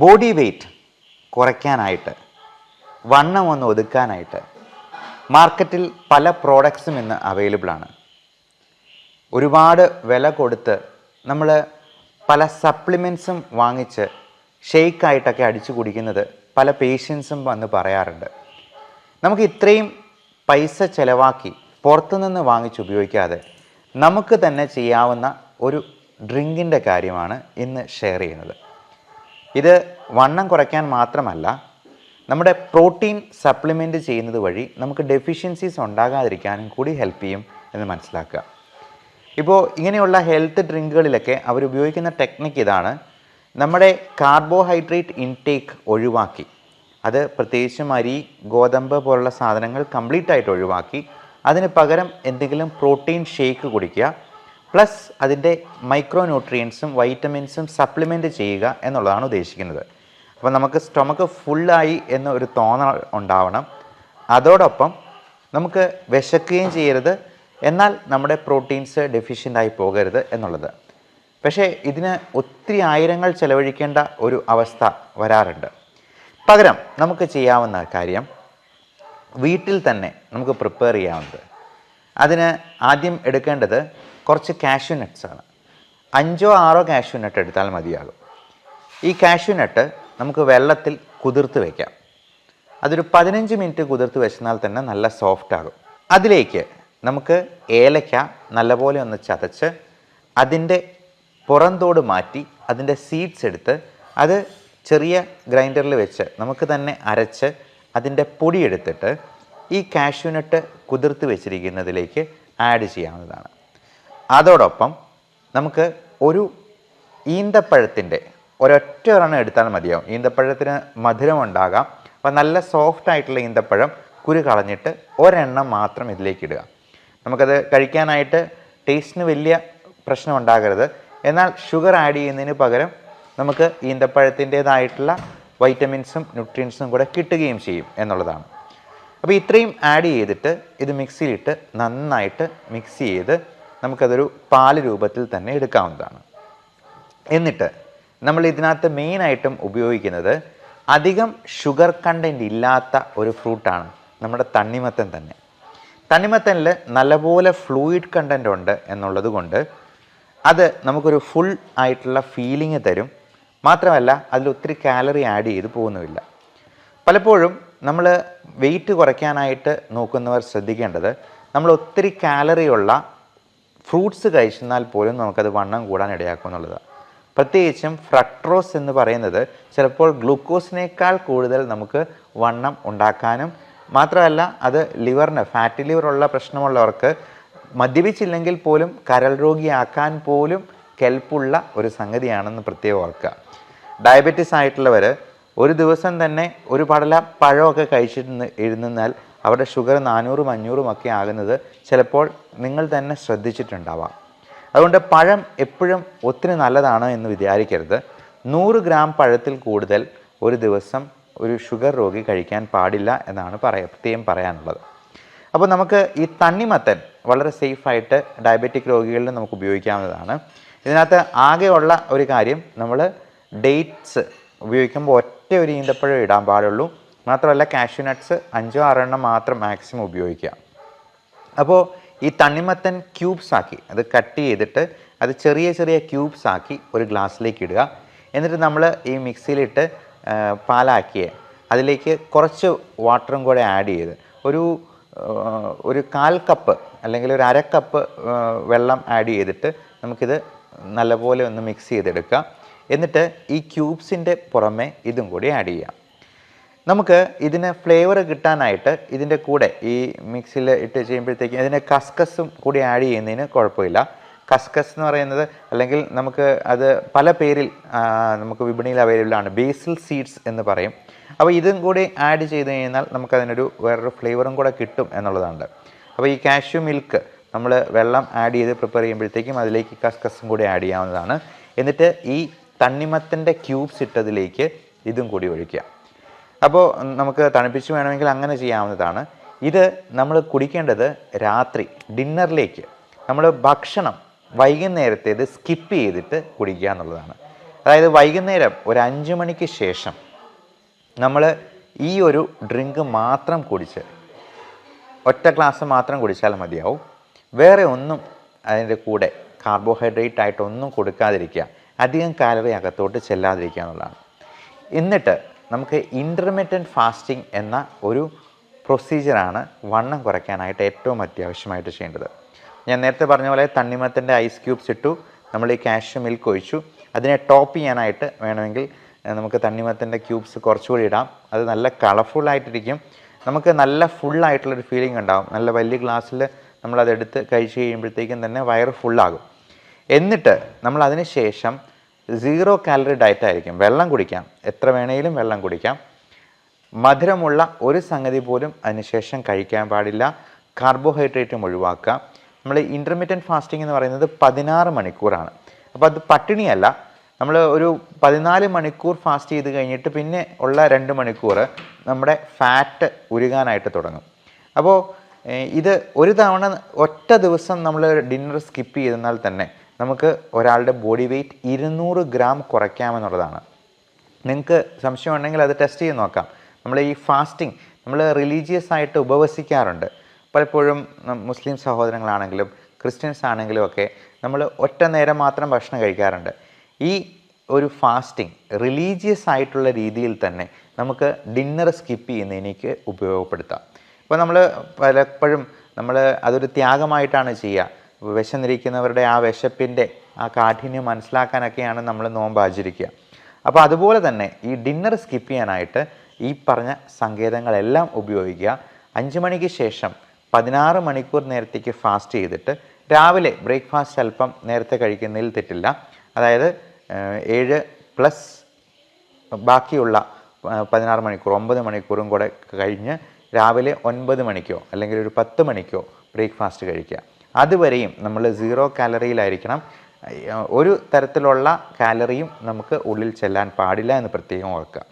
Body weight കുറയ്ക്കാനായിട്ട്, വണ്ണം ഒന്ന് ഒതുക്കാനായിട്ട് മാർക്കറ്റിൽ പല പ്രോഡക്ട്സും ഇന്ന് അവൈലബിൾ ആണ്. ഒരുപാട് വില കൊടുത്ത് നമ്മൾ പല സപ്ലിമെൻറ്റ്സും വാങ്ങിച്ച് ഷെയ്ക്കായിട്ടൊക്കെ അടിച്ചു കുടിക്കുന്നത് പല പേഷ്യൻസും വന്ന് പറയാറുണ്ട്. നമുക്ക് ഇത്രയും പൈസ ചിലവാക്കി പുറത്തുനിന്ന് വാങ്ങിച്ച് ഉപയോഗിക്കാതെ നമുക്ക് തന്നെ ചെയ്യാവുന്ന ഒരു ഡ്രിങ്കിൻ്റെ കാര്യമാണ് ഇന്ന് ഷെയർ ചെയ്യുന്നത്. ഇത് വണ്ണം കുറയ്ക്കാൻ മാത്രമല്ല, നമ്മുടെ പ്രോട്ടീൻ സപ്ലിമെൻറ്റ് ചെയ്യുന്നത് വഴി നമുക്ക് ഡെഫിഷ്യൻസീസ് ഉണ്ടാകാതിരിക്കാനും കൂടി ഹെൽപ്പ് ചെയ്യും എന്ന് മനസ്സിലാക്കുക. ഇപ്പോൾ ഇങ്ങനെയുള്ള ഹെൽത്ത് ഡ്രിങ്കുകളിലൊക്കെ അവരുപയോഗിക്കുന്ന ടെക്നിക്ക് ഇതാണ്. നമ്മുടെ കാർബോഹൈഡ്രേറ്റ് ഇൻടേക്ക് ഒഴിവാക്കി, അത് പ്രത്യേകിച്ചും അരി, ഗോതമ്പ് പോലുള്ള സാധനങ്ങൾ കംപ്ലീറ്റ് ആയിട്ട് ഒഴിവാക്കി അതിന് പകരം എന്തെങ്കിലും പ്രോട്ടീൻ ഷേക്ക് കുടിക്കുക, പ്ലസ് അതിൻ്റെ മൈക്രോ ന്യൂട്രിയൻസും വൈറ്റമിൻസും സപ്ലിമെൻറ്റ് ചെയ്യുക എന്നുള്ളതാണ് ഉദ്ദേശിക്കുന്നത്. അപ്പോൾ നമുക്ക് സ്റ്റൊമക്ക് ഫുള്ളായി എന്നൊരു തോന്നൽ ഉണ്ടാവണം. അതോടൊപ്പം നമുക്ക് വിശക്കുകയും ചെയ്യരുത്, എന്നാൽ നമ്മുടെ പ്രോട്ടീൻസ് ഡെഫിഷ്യൻ്റായി പോകരുത് എന്നുള്ളത്. പക്ഷേ ഇതിന് ഒത്തിരി ആയിരങ്ങൾ ചെലവഴിക്കേണ്ട ഒരു അവസ്ഥ വരാറുണ്ട്. പകരം നമുക്ക് ചെയ്യാവുന്ന കാര്യം വീട്ടിൽ തന്നെ നമുക്ക് പ്രിപ്പയർ ചെയ്യാവുന്നത്. അതിന് ആദ്യം എടുക്കേണ്ടത് കുറച്ച് കാഷ്യൂ നട്ട്സാണ്. 5-6 കാഷ്യൂ നട്ട് എടുത്താൽ മതിയാകും. ഈ കാഷ്യൂ നട്ട് നമുക്ക് വെള്ളത്തിൽ കുതിർത്ത് വയ്ക്കാം. അതൊരു 15 മിനിറ്റ് കുതിർത്ത് വെച്ചാൽ തന്നെ നല്ല സോഫ്റ്റ് ആകും. അതിലേക്ക് നമുക്ക് ഏലക്ക നല്ലപോലെ ഒന്ന് ചതച്ച് അതിൻ്റെ പുറന്തോട് മാറ്റി അതിൻ്റെ സീഡ്സ് എടുത്ത് അത് ചെറിയ ഗ്രൈൻഡറിൽ വെച്ച് നമുക്ക് തന്നെ അരച്ച് അതിൻ്റെ പൊടി എടുത്തിട്ട് ഈ കാഷ്യൂ നട്ട് കുതിർത്ത് വെച്ചിരിക്കുന്നതിലേക്ക് ആഡ് ചെയ്യാവുന്നതാണ്. അതോടൊപ്പം നമുക്ക് ഒരു ഈന്തപ്പഴത്തിൻ്റെ ഒരൊറ്റ ഒരെണ്ണം എടുത്താൽ മതിയാവും. ഈന്തപ്പഴത്തിന് മധുരം ഉണ്ടാകാം. അപ്പോൾ നല്ല സോഫ്റ്റ് ആയിട്ടുള്ള ഈന്തപ്പഴം കുരു കളഞ്ഞിട്ട് ഒരെണ്ണം മാത്രം ഇതിലേക്ക് ഇടുക. നമുക്കത് കഴിക്കാനായിട്ട് ടേസ്റ്റിന് വലിയ പ്രശ്നം ഉണ്ടാകരുത്, എന്നാൽ ഷുഗർ ആഡ് ചെയ്യുന്നതിന് പകരം നമുക്ക് ഈന്തപ്പഴത്തിൻ്റേതായിട്ടുള്ള വൈറ്റമിൻസും ന്യൂട്രിയൻസും കൂടെ കിട്ടുകയും ചെയ്യും എന്നുള്ളതാണ്. അപ്പോൾ ഇത്രയും ആഡ് ചെയ്തിട്ട് ഇത് മിക്സിയിലിട്ട് നന്നായിട്ട് മിക്സ് ചെയ്ത് നമുക്കതൊരു പാല് രൂപത്തിൽ തന്നെ എടുക്കാവുന്നതാണ്. എന്നിട്ട് നമ്മൾ ഇതിനകത്ത് മെയിനായിട്ടും ഉപയോഗിക്കുന്നത് അധികം ഷുഗർ കണ്ടൻറ്റ് ഇല്ലാത്ത ഒരു ഫ്രൂട്ടാണ് നമ്മുടെ തണ്ണിമത്തൻ തന്നെ. തണ്ണിമത്തനിൽ നല്ലപോലെ ഫ്ലൂയിഡ് കണ്ടൻറ്റ് ഉണ്ട് എന്നുള്ളത് കൊണ്ട് അത് നമുക്കൊരു ഫുൾ ആയിട്ടുള്ള ഫീലിംഗ് തരും. മാത്രമല്ല അതിൽ ഒത്തിരി കാലറി ആഡ് ചെയ്ത് പോകുന്നുമില്ല. പലപ്പോഴും നമ്മൾ വെയിറ്റ് കുറയ്ക്കാനായിട്ട് നോക്കുന്നവർ ശ്രദ്ധിക്കേണ്ടത്, നമ്മൾ ഒത്തിരി കാലറിയുള്ള ഫ്രൂട്ട്സ് കഴിച്ചെന്നാൽ പോലും നമുക്കത് വണ്ണം കൂടാൻ ഇടയാക്കും എന്നുള്ളതാണ്. പ്രത്യേകിച്ചും ഫ്രക്ട്രോസ് എന്ന് പറയുന്നത് ചിലപ്പോൾ ഗ്ലൂക്കോസിനേക്കാൾ കൂടുതൽ നമുക്ക് വണ്ണം ഉണ്ടാക്കാനും, മാത്രമല്ല അത് ലിവറിന് ഫാറ്റി ലിവറുള്ള പ്രശ്നമുള്ളവർക്ക് മദ്യപിച്ചില്ലെങ്കിൽ പോലും കരൾ രോഗിയാക്കാൻ പോലും കെൽപ്പുള്ള ഒരു സംഗതിയാണെന്ന് പ്രത്യേകം ഓർക്കുക. ഡയബറ്റീസ് ആയിട്ടുള്ളവർ ഒരു ദിവസം തന്നെ ഒരു പടല പഴമൊക്കെ കഴിച്ചിട്ട് ഇരുന്നാൽ അവരുടെ ഷുഗർ 400-500 ഒക്കെ ആകുന്നത് ചിലപ്പോൾ നിങ്ങൾ തന്നെ ശ്രദ്ധിച്ചിട്ടുണ്ടാവാം. അതുകൊണ്ട് പഴം എപ്പോഴും ഒത്തിരി നല്ലതാണ് എന്ന് വിചാരിക്കരുത്. 100 ഗ്രാം പഴത്തിൽ കൂടുതൽ ഒരു ദിവസം ഒരു ഷുഗർ രോഗി കഴിക്കാൻ പാടില്ല എന്നാണ് പ്രത്യേകം പറയാനുള്ളത്. അപ്പോൾ നമുക്ക് ഈ തണ്ണിമത്തൻ വളരെ സേഫായിട്ട് ഡയബറ്റിക് രോഗികളിൽ നമുക്ക് ഉപയോഗിക്കാവുന്നതാണ്. ഇതിനകത്ത് ആകെയുള്ള ഒരു കാര്യം, നമ്മൾ ഡേറ്റ്സ് ഉപയോഗിക്കുമ്പോൾ ഒറ്റ ഒരു ഈന്തപ്പഴം ഇടാൻ പാടുള്ളൂ. മാത്രമല്ല കാഷ്യൂ നട്ട്സ് 5-6 എണ്ണം മാത്രം മാക്സിമം ഉപയോഗിക്കുക. അപ്പോൾ ഈ തണ്ണിമത്തൻ ക്യൂബ്സ് ആക്കി അത് കട്ട് ചെയ്തിട്ട് അത് ചെറിയ ചെറിയ ക്യൂബ്സ് ആക്കി ഒരു ഗ്ലാസ്സിലേക്ക് ഇടുക. എന്നിട്ട് നമ്മൾ ഈ മിക്സിയിലിട്ട് പാലാക്കിയ അതിലേക്ക് കുറച്ച് വാട്ടറും കൂടെ ആഡ് ചെയ്ത് ഒരു 1/4 കപ്പ് അല്ലെങ്കിൽ ഒരു 1/2 കപ്പ് വെള്ളം ആഡ് ചെയ്തിട്ട് നമുക്കിത് നല്ലപോലെ ഒന്ന് മിക്സ് ചെയ്തെടുക്കുക. എന്നിട്ട് ഈ ക്യൂബ്സിൻ്റെ പുറമെ ഇതും കൂടി ആഡ് ചെയ്യാം. നമുക്ക് ഇതിന് ഫ്ലേവർ കിട്ടാനായിട്ട് ഇതിൻ്റെ കൂടെ ഈ മിക്സിയിൽ ഇട്ട് ചെയ്യുമ്പോഴത്തേക്കും ഇതിന് കസ്കസും കൂടി ആഡ് ചെയ്യുന്നതിന് കുഴപ്പമില്ല. കസ്കസ് എന്ന് പറയുന്നത്, അല്ലെങ്കിൽ നമുക്ക് അത് പല പേരിൽ നമുക്ക് വിപണിയിൽ അവൈലബിൾ ആണ്, ബേസിൽ സീഡ്സ് എന്ന് പറയും. അപ്പോൾ ഇതും കൂടി ആഡ് ചെയ്ത് കഴിഞ്ഞാൽ നമുക്കതിനൊരു വേറൊരു ഫ്ലേവറും കൂടെ കിട്ടും എന്നുള്ളതാണ്. അപ്പോൾ ഈ കാഷ്യൂ മിൽക്ക് നമ്മൾ വെള്ളം ആഡ് ചെയ്ത് പ്രിപ്പയർ ചെയ്യുമ്പോഴത്തേക്കും അതിലേക്ക് കസ്കസും കൂടി ആഡ് ചെയ്യാവുന്നതാണ്. എന്നിട്ട് ഈ തണ്ണിമത്തൻ്റെ ക്യൂബ്സ് ഇട്ടതിലേക്ക് ഇതും കൂടി ഒഴിക്കുക. അപ്പോൾ നമുക്ക് തണുപ്പിച്ച് വേണമെങ്കിൽ അങ്ങനെ ചെയ്യാവുന്നതാണ്. ഇത് നമ്മൾ കുടിക്കേണ്ടത് രാത്രി ഡിന്നറിലേക്ക്, നമ്മൾ ഭക്ഷണം വൈകുന്നേരത്തേത് സ്കിപ്പ് ചെയ്തിട്ട് കുടിക്കുക എന്നുള്ളതാണ്. അതായത് വൈകുന്നേരം ഒരു 5 മണിക്ക് ശേഷം നമ്മൾ ഈ ഒരു ഡ്രിങ്ക് മാത്രം കുടിച്ച് ഒറ്റ ഗ്ലാസ് മാത്രം കുടിച്ചാൽ മതിയാവും. വേറെ ഒന്നും അതിൻ്റെ കൂടെ കാർബോഹൈഡ്രേറ്റ് ആയിട്ടൊന്നും കൊടുക്കാതിരിക്കുക, അധികം കാലറി അകത്തോട്ട് ചെല്ലാതിരിക്കുക എന്നുള്ളതാണ്. എന്നിട്ട് നമുക്ക് ഇൻ്റർമിറ്റൻറ്റ് ഫാസ്റ്റിംഗ് എന്ന ഒരു പ്രൊസീജിയറാണ് വണ്ണം കുറയ്ക്കാനായിട്ട് ഏറ്റവും അത്യാവശ്യമായിട്ട് ചെയ്യേണ്ടത്. ഞാൻ നേരത്തെ പറഞ്ഞ പോലെ തണ്ണിമത്തൻ്റെ ഐസ് ക്യൂബ്സ് ഇട്ടു, നമ്മൾ ഈ കാഷ്യൂ മിൽക്ക് ഒഴിച്ചു. അതിനെ ടോപ്പ് ചെയ്യാനായിട്ട് വേണമെങ്കിൽ നമുക്ക് തണ്ണിമത്തൻ്റെ ക്യൂബ്സ് കുറച്ചുകൂടി ഇടാം. അത് നല്ല കളർഫുള്ളായിട്ടിരിക്കും, നമുക്ക് നല്ല ഫുള്ളായിട്ടുള്ളൊരു ഫീലിംഗ് ഉണ്ടാകും. നല്ല വലിയ ഗ്ലാസ്സിൽ നമ്മളതെടുത്ത് കഴിച്ച് കഴിയുമ്പോഴത്തേക്കും തന്നെ വയറ് ഫുള്ളാകും. എന്നിട്ട് നമ്മൾ അതിന് ശേഷം 0 കാലറി ഡയറ്റായിരിക്കും. വെള്ളം കുടിക്കാം, എത്ര വേണമെങ്കിലും വെള്ളം കുടിക്കാം. മധുരമുള്ള ഒരു സംഗതി പോലും അതിനുശേഷം കഴിക്കാൻ പാടില്ല. കാർബോഹൈഡ്രേറ്റും ഒഴിവാക്കുക. നമ്മൾ ഇൻ്റർമിറ്റൻറ്റ് ഫാസ്റ്റിംഗ് എന്ന് പറയുന്നത് 16 മണിക്കൂറാണ്. അപ്പോൾ അത് പട്ടിണിയല്ല. നമ്മൾ ഒരു 14 മണിക്കൂർ ഫാസ്റ്റ് ചെയ്ത് കഴിഞ്ഞിട്ട് പിന്നെ ഉള്ള 2 മണിക്കൂർ നമ്മുടെ ഫാറ്റ് ഉരുകാനായിട്ട് തുടങ്ങും. അപ്പോൾ ഇത് ഒരു തവണ ഒറ്റ ദിവസം നമ്മൾ ഡിന്നർ സ്കിപ്പ് ചെയ്തെന്നാൽ തന്നെ നമുക്ക് ഒരാളുടെ ബോഡി വെയ്റ്റ് 200 ഗ്രാം കുറയ്ക്കാമെന്നുള്ളതാണ്. നിങ്ങൾക്ക് സംശയം ഉണ്ടെങ്കിൽ അത് ടെസ്റ്റ് ചെയ്ത് നോക്കാം. നമ്മൾ ഈ ഫാസ്റ്റിംഗ് നമ്മൾ റിലീജിയസ് ആയിട്ട് ഉപവസിക്കാറുണ്ട്. പലപ്പോഴും മുസ്ലിം സഹോദരങ്ങളാണെങ്കിലും ക്രിസ്ത്യൻസ് ആണെങ്കിലും ഒക്കെ നമ്മൾ ഒറ്റ നേരം മാത്രം ഭക്ഷണം കഴിക്കാറുണ്ട്. ഈ ഒരു ഫാസ്റ്റിംഗ് റിലീജിയസ് ആയിട്ടുള്ള രീതിയിൽ തന്നെ നമുക്ക് ഡിന്നർ സ്കിപ്പ് ചെയ്യുന്നതിനേക്ക് ഉപയോഗപ്പെടുത്താം. ഇപ്പോൾ നമ്മൾ പലപ്പോഴും അതൊരു ത്യാഗമായിട്ടാണ് ചെയ്യുക. വിശന്നിരിക്കുന്നവരുടെ ആ വിശപ്പിൻ്റെ ആ കാഠിന്യം മനസ്സിലാക്കാനൊക്കെയാണ് നമ്മൾ നോമ്പ് ആചരിക്കുക. അപ്പോൾ അതുപോലെ തന്നെ ഈ ഡിന്നർ സ്കിപ്പ് ചെയ്യാനായിട്ട് ഈ പറഞ്ഞ സങ്കേതങ്ങളെല്ലാം ഉപയോഗിക്കുക. 5 മണിക്ക് ശേഷം 16 മണിക്കൂർ നേരത്തേക്ക് ഫാസ്റ്റ് ചെയ്തിട്ട് രാവിലെ ബ്രേക്ക്ഫാസ്റ്റ് അല്പം നേരത്തെ കഴിക്കുന്നതിൽ തെറ്റില്ല. അതായത് 7 പ്ലസ് ബാക്കിയുള്ള 16 മണിക്കൂർ 9 മണിക്കൂറും കൂടെ കഴിഞ്ഞ് രാവിലെ 9 മണിക്കോ അല്ലെങ്കിൽ ഒരു 10 മണിക്കോ ബ്രേക്ക്ഫാസ്റ്റ് കഴിക്കുക. അതുവരെയും നമ്മൾ 0 കാലറിയിലായിരിക്കണം. ഒരു തരത്തിലുള്ള കാലറിയും നമുക്ക് ഉള്ളിൽ ചെല്ലാൻ പാടില്ല എന്ന് പ്രത്യേകം ഓർക്കുക.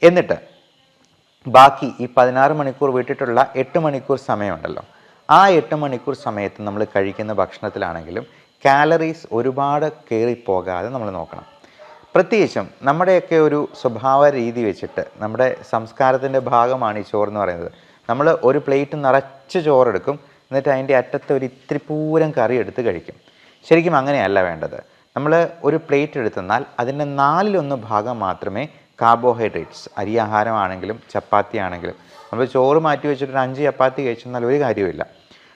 എന്നിട്ട് ബാക്കി ഈ 16 മണിക്കൂർ വിട്ടിട്ടുള്ള 8 മണിക്കൂർ സമയമുണ്ടല്ലോ, ആ 8 മണിക്കൂർ സമയത്ത് നമ്മൾ കഴിക്കുന്ന ഭക്ഷണത്തിലാണെങ്കിലും കാലറീസ് ഒരുപാട് കയറിപ്പോകാതെ നമ്മൾ നോക്കണം. പ്രത്യേകിച്ചും നമ്മുടെയൊക്കെ ഒരു സ്വഭാവ രീതി വെച്ചിട്ട് നമ്മുടെ സംസ്കാരത്തിൻ്റെ ഭാഗമാണ് ഈ ചോറെന്ന് പറയുന്നത്. നമ്മൾ ഒരു പ്ലേറ്റ് നിറച്ച് ചോറെടുക്കും, എന്നിട്ട് അതിൻ്റെ അറ്റത്ത് ഒരു ഇത്തിരി പൂരം കറി എടുത്ത് കഴിക്കും. ശരിക്കും അങ്ങനെയല്ല വേണ്ടത്. നമ്മൾ ഒരു പ്ലേറ്റ് എടുത്തെന്നാൽ അതിൻ്റെ 4/1 ഭാഗം മാത്രമേ കാർബോഹൈഡ്രേറ്റ്സ്, അരിയാഹാരമാണെങ്കിലും ചപ്പാത്തി ആണെങ്കിലും, നമ്മൾ ചോറ് മാറ്റി വെച്ചിട്ട് 5 ചപ്പാത്തി കഴിച്ചെന്നാൽ ഒരു കാര്യമില്ല.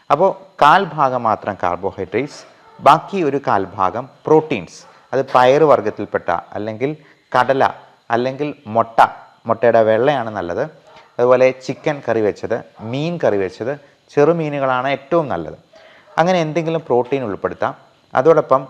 അപ്പോൾ 1/4 ഭാഗം മാത്രം കാർബോഹൈഡ്രേറ്റ്സ്, ബാക്കി ഒരു 1/4 ഭാഗം പ്രോട്ടീൻസ്. അത് പയറ് വർഗ്ഗത്തിൽപ്പെട്ട അല്ലെങ്കിൽ കടല അല്ലെങ്കിൽ മുട്ടയുടെ വെള്ളയാണ് നല്ലത്. അതുപോലെ ചിക്കൻ കറി വെച്ചത്, മീൻ കറി വെച്ചത്, ചെറുമീനുകളാണ് ഏറ്റവും നല്ലത്. അങ്ങനെ എന്തെങ്കിലും പ്രോട്ടീൻ ഉൾപ്പെടുത്താം. അതോടൊപ്പം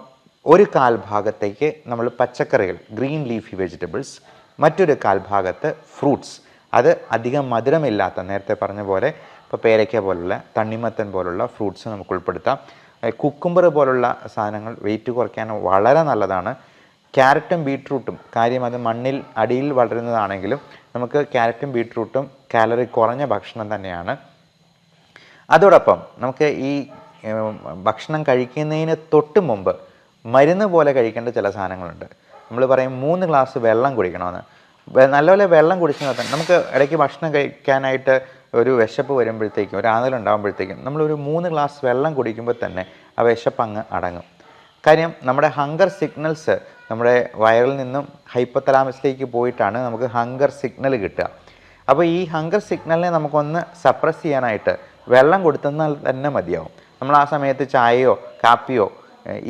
ഒരു 1/4 ഭാഗത്തേക്ക് നമ്മൾ പച്ചക്കറികൾ, ഗ്രീൻ ലീഫി വെജിറ്റബിൾസ്, മറ്റൊരു 1/4 ഭാഗത്ത് ഫ്രൂട്ട്സ്. അത് അധികം മധുരമില്ലാത്ത, നേരത്തെ പറഞ്ഞ പോലെ ഇപ്പോൾ പേരയ്ക്ക പോലുള്ള തണ്ണിമത്തൻ പോലുള്ള ഫ്രൂട്ട്സ് നമുക്ക് ഉൾപ്പെടുത്താം. കുക്കുംബർ പോലുള്ള സാധനങ്ങൾ വെയിറ്റ് കുറയ്ക്കാൻ വളരെ നല്ലതാണ്. ക്യാരറ്റും ബീട്രൂട്ടും, കാര്യം അത് മണ്ണിൽ അടിയിൽ വളരുന്നതാണെങ്കിലും നമുക്ക് ക്യാരറ്റും ബീട്രൂട്ടും കാലറി കുറഞ്ഞ ഭക്ഷണം തന്നെയാണ്. അതോടൊപ്പം നമുക്ക് ഈ ഭക്ഷണം കഴിക്കുന്നതിന് തൊട്ട് മുമ്പ് മരുന്ന് പോലെ കഴിക്കേണ്ട ചില സാധനങ്ങളുണ്ട്. നമ്മൾ പറയും 3 ഗ്ലാസ് വെള്ളം കുടിക്കണമെന്ന്. നല്ലപോലെ വെള്ളം കുടിച്ചാൽ തന്നെ നമുക്ക് ഇടയ്ക്ക് ഭക്ഷണം കഴിക്കാനായിട്ട് ഒരു വിശപ്പ് വരുമ്പോഴത്തേക്കും, ഒരു ആനലുണ്ടാകുമ്പോഴത്തേക്കും നമ്മളൊരു 3 ഗ്ലാസ് വെള്ളം കുടിക്കുമ്പോൾ തന്നെ ആ വിശപ്പ് അങ്ങ് അടങ്ങും. കാര്യം നമ്മുടെ ഹങ്കർ സിഗ്നൽസ് നമ്മുടെ വയറിൽ നിന്നും ഹൈപ്പോതലാമസിലേക്ക് പോയിട്ടാണ് നമുക്ക് ഹങ്കർ സിഗ്നൽ കിട്ടുക. അപ്പോൾ ഈ ഹങ്കർ സിഗ്നലിനെ നമുക്കൊന്ന് സപ്രസ് ചെയ്യാനായിട്ട് വെള്ളം കൊടുത്തെന്നാൽ തന്നെ മതിയാവും. നമ്മൾ ആ സമയത്ത് ചായയോ കാപ്പിയോ,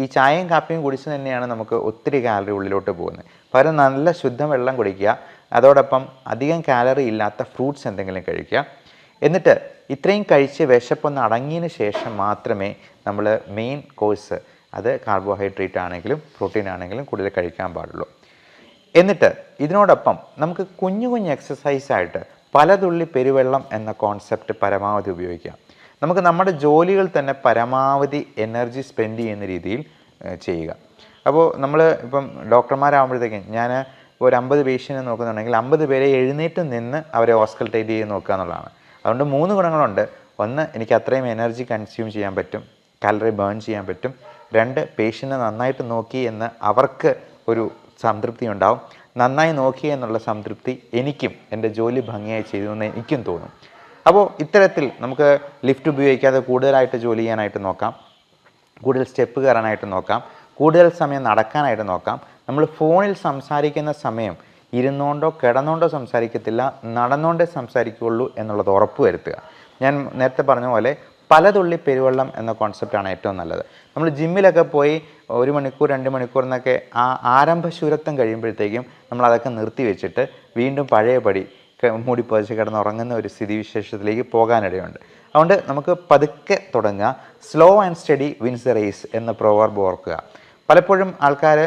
ഈ ചായയും കാപ്പിയും കുടിച്ച് തന്നെയാണ് നമുക്ക് ഒത്തിരി കാലറി ഉള്ളിലോട്ട് പോകുന്നത്. പകരം നല്ല ശുദ്ധ വെള്ളം കുടിക്കുക. അതോടൊപ്പം അധികം കാലറി ഇല്ലാത്ത ഫ്രൂട്ട്സ് എന്തെങ്കിലും കഴിക്കുക. എന്നിട്ട് ഇത്രയും കഴിച്ച് വിശപ്പൊന്ന് അടങ്ങിയതിന് ശേഷം മാത്രമേ നമ്മൾ മെയിൻ കോഴ്സ്, അത് കാർബോഹൈഡ്രേറ്റ് ആണെങ്കിലും പ്രോട്ടീൻ ആണെങ്കിലും കൂടുതൽ കഴിക്കാൻ പാടുള്ളൂ. എന്നിട്ട് ഇതിനോടൊപ്പം നമുക്ക് കുഞ്ഞു എക്സസൈസായിട്ട് പലതുള്ളി പെരുവെള്ളം എന്ന കോൺസെപ്റ്റ് പരമാവധി ഉപയോഗിക്കാം. നമുക്ക് നമ്മുടെ ജോലികൾ തന്നെ പരമാവധി എനർജി സ്പെൻഡ് ചെയ്യുന്ന രീതിയിൽ ചെയ്യുക. അപ്പോൾ നമ്മൾ ഇപ്പം ഡോക്ടർമാരാകുമ്പോഴത്തേക്കും ഞാൻ ഒരു 50 പേഷ്യൻറ്റിനെ നോക്കുന്നുണ്ടെങ്കിൽ 50 പേരെ എഴുന്നേറ്റ് നിന്ന് അവരെ ഓസ്കൾട്ടേറ്റ് ചെയ്ത് നോക്കുക എന്നുള്ളതാണ്. അതുകൊണ്ട് 3 ഗുണങ്ങളുണ്ട്. ഒന്ന്, എനിക്ക് അത്രയും എനർജി കൺസ്യൂം ചെയ്യാൻ പറ്റും, കാലറി ബേൺ ചെയ്യാൻ പറ്റും. 2, പേഷ്യൻറ്റിനെ നന്നായിട്ട് നോക്കി എന്ന് അവർക്ക് ഒരു സംതൃപ്തി ഉണ്ടാവും. നന്നായി നോക്കി എന്നുള്ള സംതൃപ്തി എനിക്കും എൻ്റെ ജോലി ഭംഗിയായി ചെയ്തു എന്ന് എനിക്കും തോന്നും. അപ്പോൾ ഇത്തരത്തിൽ നമുക്ക് ലിഫ്റ്റ് ഉപയോഗിക്കാതെ കൂടുതലായിട്ട് ജോലി ചെയ്യാനായിട്ട് നോക്കാം, കൂടുതൽ സ്റ്റെപ്പ് കയറാനായിട്ട് നോക്കാം, കൂടുതൽ സമയം നടക്കാനായിട്ട് നോക്കാം. നമ്മൾ ഫോണിൽ സംസാരിക്കുന്ന സമയം ഇരുന്നുകൊണ്ടോ കിടന്നുകൊണ്ടോ സംസാരിക്കത്തില്ല, നടന്നുകൊണ്ടേ സംസാരിക്കുകയുള്ളൂ എന്നുള്ളത് ഉറപ്പ് വരുത്തുക. ഞാൻ നേരത്തെ പറഞ്ഞ പോലെ പലതുള്ളി പെരുവെള്ളം എന്ന കോൺസെപ്റ്റാണ് ഏറ്റവും നല്ലത്. നമ്മൾ ജിമ്മിലൊക്കെ പോയി 1 മണിക്കൂർ 2 മണിക്കൂർ എന്നൊക്കെ ആ ആരംഭശൂരത്വം കഴിയുമ്പോഴത്തേക്കും നമ്മളതൊക്കെ നിർത്തി വെച്ചിട്ട് വീണ്ടും പഴയപടി മൂടി പുതച്ച് കിടന്നുറങ്ങുന്ന ഒരു സ്ഥിതിവിശേഷത്തിലേക്ക് പോകാനിടയുണ്ട്. അതുകൊണ്ട് നമുക്ക് പതുക്കെ തുടങ്ങുക. Slow and steady wins the race എന്ന പ്രൊവർബ് ഓർക്കുക. പലപ്പോഴും ആൾക്കാർ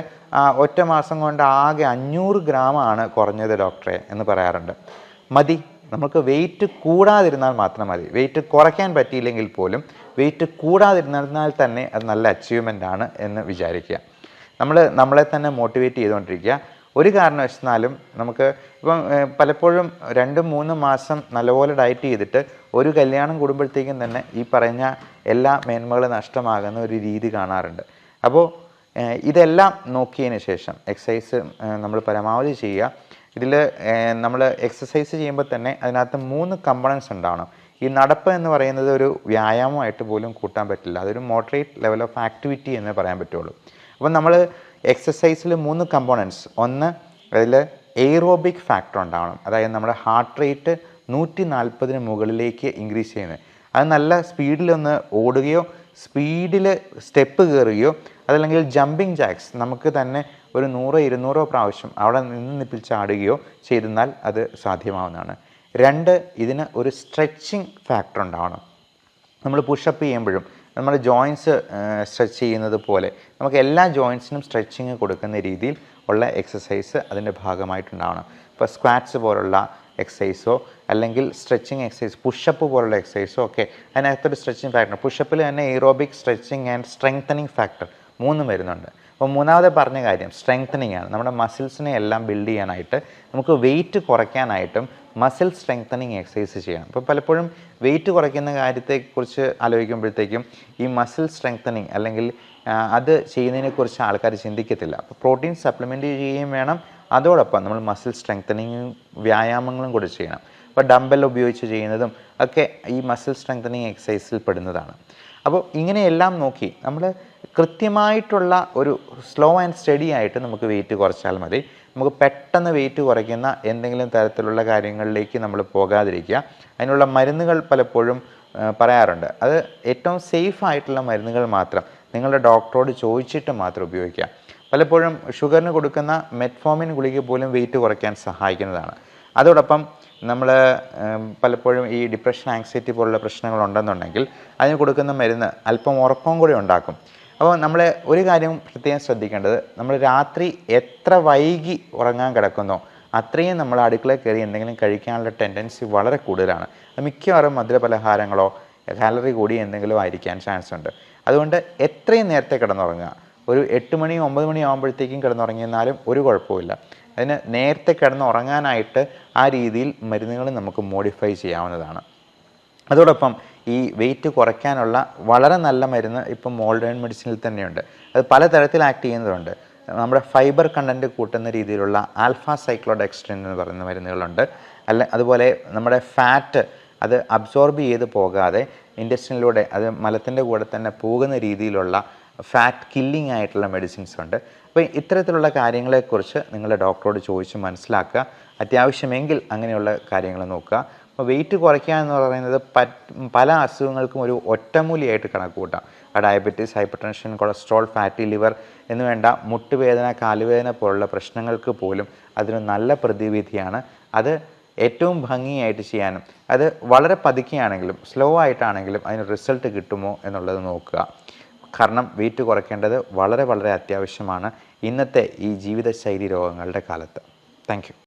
ഒറ്റ മാസം കൊണ്ട് ആകെ 500 ഗ്രാമാണ് കുറഞ്ഞത് ഡോക്ടറെ എന്ന് പറയാറുണ്ട്. മതി, നമുക്ക് വെയിറ്റ് കൂടാതിരുന്നാൽ മാത്രം മതി. വെയിറ്റ് കുറയ്ക്കാൻ പറ്റിയില്ലെങ്കിൽ പോലും വെയിറ്റ് കൂടാതിരുന്നാൽ തന്നെ അത് നല്ല അച്ചീവ്മെൻ്റ് ആണ് എന്ന് വിചാരിക്കുക. നമ്മളെ തന്നെ മോട്ടിവേറ്റ് ചെയ്തുകൊണ്ടിരിക്കുക. ഒരു കാരണവശാലും നമുക്ക് ഇപ്പം പലപ്പോഴും 2-3 മാസം നല്ലപോലെ ഡയറ്റ് ചെയ്തിട്ട് ഒരു കല്യാണം കൂടുമ്പോഴത്തേക്കും തന്നെ ഈ പറഞ്ഞ എല്ലാ മേന്മകളും നഷ്ടമാകുന്ന ഒരു രീതി കാണാറുണ്ട്. അപ്പോൾ ഇതെല്ലാം നോക്കിയതിന് ശേഷം എക്സസൈസ് നമ്മൾ പരമാവധി ചെയ്യുക. ഇതിൽ നമ്മൾ എക്സസൈസ് ചെയ്യുമ്പോൾ തന്നെ അതിനകത്ത് 3 കമ്പണൻസ് ഉണ്ടാവണം. ഈ നടപ്പ് എന്ന് പറയുന്നത് ഒരു വ്യായാമമായിട്ട് പോലും കൂട്ടാൻ പറ്റില്ല, അതൊരു മോഡറേറ്റ് ലെവൽ ഓഫ് ആക്ടിവിറ്റി എന്ന് പറയാൻ പറ്റുള്ളൂ. അപ്പം നമ്മൾ എക്സസൈസിൽ 3 കമ്പോണൻസ്, ഒന്ന് അതിൽ എയ്റോബിക് ഫാക്ടർ ഉണ്ടാവണം, അതായത് നമ്മുടെ ഹാർട്ട് റേറ്റ് 140 മുകളിലേക്ക് ഇൻക്രീസ് ചെയ്യുന്നത്. അത് നല്ല സ്പീഡിലൊന്ന് ഓടുകയോ സ്പീഡിൽ സ്റ്റെപ്പ് കയറുകയോ അതല്ലെങ്കിൽ ജമ്പിങ് ജാക്സ് നമുക്ക് തന്നെ ഒരു 100-200 പ്രാവശ്യം അവിടെ നിന്ന് ചാടുകയോ ചെയ്തെന്നാൽ അത് സാധ്യമാവുന്നതാണ്. 2, ഇതിന് ഒരു സ്ട്രെച്ചിങ് ഫാക്ടർ ഉണ്ടാവണം. നമ്മൾ പുഷപ്പ് ചെയ്യുമ്പോഴും നമ്മുടെ ജോയിൻറ്റ്സ് സ്ട്രെച്ച് ചെയ്യുന്നത് പോലെ നമുക്ക് എല്ലാ ജോയിൻറ്റ്സിനും സ്ട്രെച്ചിങ് കൊടുക്കുന്ന രീതിയിൽ ഉള്ള എക്സസൈസ് അതിൻ്റെ ഭാഗമായിട്ടുണ്ടാവണം. ഇപ്പോൾ സ്ക്വാറ്റ്സ് പോലുള്ള എക്സസൈസോ അല്ലെങ്കിൽ സ്ട്രെച്ചിങ് എക്സസൈസ്, പുഷപ്പ് പോലുള്ള എക്സസൈസോ ഒക്കെ അതിനകത്തൊരു സ്ട്രെച്ചിങ് ഫാക്ടർ. പുഷപ്പിൽ തന്നെ aerobic, stretching and strengthening factor 3 വരുന്നുണ്ട്. അപ്പോൾ 3ാമത് പറഞ്ഞ കാര്യം സ്ട്രെങ്തനിങ് ആണ്. നമ്മുടെ മസിൽസിനെ എല്ലാം ബിൽഡ് ചെയ്യാനായിട്ട് നമുക്ക് വെയിറ്റ് കുറയ്ക്കാനായിട്ടും മസിൽ സ്ട്രെങ്തനിങ് എക്സസൈസ് ചെയ്യണം. അപ്പോൾ പലപ്പോഴും വെയിറ്റ് കുറയ്ക്കുന്ന കാര്യത്തെക്കുറിച്ച് ആലോചിക്കുമ്പോഴത്തേക്കും ഈ മസിൽ സ്ട്രെങ്തനിങ് അല്ലെങ്കിൽ അത് ചെയ്യുന്നതിനെക്കുറിച്ച് ആൾക്കാർ ചിന്തിക്കത്തില്ല. അപ്പോൾ പ്രോട്ടീൻ സപ്ലിമെൻറ്റ് ചെയ്യുകയും വേണം, അതോടൊപ്പം നമ്മൾ മസിൽ സ്ട്രെങ്തനിങ്ങും വ്യായാമങ്ങളും കൂടി ചെയ്യണം. അപ്പോൾ ഡംബൽ ഉപയോഗിച്ച് ചെയ്യുന്നതും ഒക്കെ ഈ മസിൽ സ്ട്രെങ്തനിങ് എക്സസൈസിൽ പെടുന്നതാണ്. അപ്പോൾ ഇങ്ങനെയെല്ലാം നോക്കി നമ്മൾ കൃത്യമായിട്ടുള്ള ഒരു സ്ലോ ആൻഡ് സ്റ്റഡി ആയിട്ട് നമുക്ക് വെയിറ്റ് കുറച്ചാൽ മതി. നമുക്ക് പെട്ടെന്ന് വെയിറ്റ് കുറയ്ക്കുന്ന എന്തെങ്കിലും തരത്തിലുള്ള കാര്യങ്ങളിലേക്ക് നമ്മൾ പോകാതിരിക്കുക. അതിനുള്ള മരുന്നുകൾ പലപ്പോഴും പറയാറുണ്ട്. അത് ഏറ്റവും സേഫ് ആയിട്ടുള്ള മരുന്നുകൾ മാത്രം നിങ്ങളുടെ ഡോക്ടറോട് ചോദിച്ചിട്ട് മാത്രം ഉപയോഗിക്കുക. പലപ്പോഴും ഷുഗറിന് കൊടുക്കുന്ന മെറ്റ്ഫോമിൻ ഗുളിക പോലും വെയിറ്റ് കുറയ്ക്കാൻ സഹായിക്കുന്നതാണ്. അതോടൊപ്പം നമ്മൾ പലപ്പോഴും ഈ ഡിപ്രഷൻ, ആങ്സൈറ്റി പോലുള്ള പ്രശ്നങ്ങളുണ്ടെന്നുണ്ടെങ്കിൽ അതിന് കൊടുക്കുന്ന മരുന്ന് അല്പം ഉറക്കം കൂടി ഉണ്ടാക്കും. അപ്പോൾ നമ്മൾ ഒരു കാര്യം പ്രത്യേകം ശ്രദ്ധിക്കേണ്ടത്, നമ്മൾ രാത്രി എത്ര വൈകി ഉറങ്ങാൻ കിടക്കുന്നോ അത്രയും നമ്മൾ അടുക്കളയിൽ കയറി എന്തെങ്കിലും കഴിക്കാനുള്ള ടെൻഡൻസി വളരെ കൂടുതലാണ്. അത് മിക്കവാറും മധുരപലഹാരങ്ങളോ കാലറി കൂടി എന്തെങ്കിലും ആയിരിക്കാൻ ചാൻസ് ഉണ്ട്. അതുകൊണ്ട് എത്രയും നേരത്തെ കിടന്നുറങ്ങുക. ഒരു 8 മണി 9 മണി ആകുമ്പോഴത്തേക്കും കിടന്നുറങ്ങിയെന്നാലും ഒരു കുഴപ്പമില്ല. അതിന് നേരത്തെ കിടന്നുറങ്ങാനായിട്ട് ആ രീതിയിൽ മരുന്നുകൾ നമുക്ക് മോഡിഫൈ ചെയ്യാവുന്നതാണ്. അതോടൊപ്പം ഈ വെയിറ്റ് കുറയ്ക്കാനുള്ള വളരെ നല്ല മരുന്ന് ഇപ്പം മോഡേൺ മെഡിസിനിൽ തന്നെയുണ്ട്. അത് പലതരത്തിൽ ആക്ട് ചെയ്യുന്നതുണ്ട്. നമ്മുടെ ഫൈബർ കണ്ടൻറ്റ് കൂട്ടുന്ന രീതിയിലുള്ള ആൽഫ സൈക്ലോഡെക്സ്ട്രിൻ എന്ന് പറയുന്ന മരുന്നുകളുണ്ട്. അതുപോലെ നമ്മുടെ ഫാറ്റ് അത് അബ്സോർബ് ചെയ്ത് പോകാതെ ഇൻറ്റസ്റ്റിനിലൂടെ അത് മലത്തിൻ്റെ കൂടെ തന്നെ പോകുന്ന രീതിയിലുള്ള ഫാറ്റ് കില്ലിംഗ് ആയിട്ടുള്ള മെഡിസിൻസ് ഉണ്ട്. അപ്പോൾ ഇത്തരത്തിലുള്ള കാര്യങ്ങളെക്കുറിച്ച് നിങ്ങളുടെ ഡോക്ടറോട് ചോദിച്ച് മനസ്സിലാക്കുക. അത്യാവശ്യമെങ്കിൽ അങ്ങനെയുള്ള കാര്യങ്ങൾ നോക്കുക. അപ്പോൾ വെയിറ്റ് കുറയ്ക്കുക എന്ന് പറയുന്നത് പല അസുഖങ്ങൾക്കും ഒരു ഒറ്റമൂലിയായിട്ട് കണക്ക് കൂട്ടാം. Diabetes, hyper tension, cholesterol, fatty liver എന്ന് വേണ്ട മുട്ടുവേദന, കാലുവേദന പോലുള്ള പ്രശ്നങ്ങൾക്ക് പോലും അതൊരു നല്ല പ്രതിവിധിയാണ്. അത് ഏറ്റവും ഭംഗിയായിട്ട് ചെയ്യാനും അത് വളരെ പതുക്കെയാണെങ്കിലും സ്ലോ ആയിട്ടാണെങ്കിലും അതിന് റിസൾട്ട് കിട്ടുമോ എന്നുള്ളത് നോക്കുക. കാരണം വെയിറ്റ് കുറയ്ക്കേണ്ടത് വളരെ വളരെ അത്യാവശ്യമാണ് ഇന്നത്തെ ഈ ജീവിതശൈലി രോഗങ്ങളുടെ കാലത്ത്. Thank you.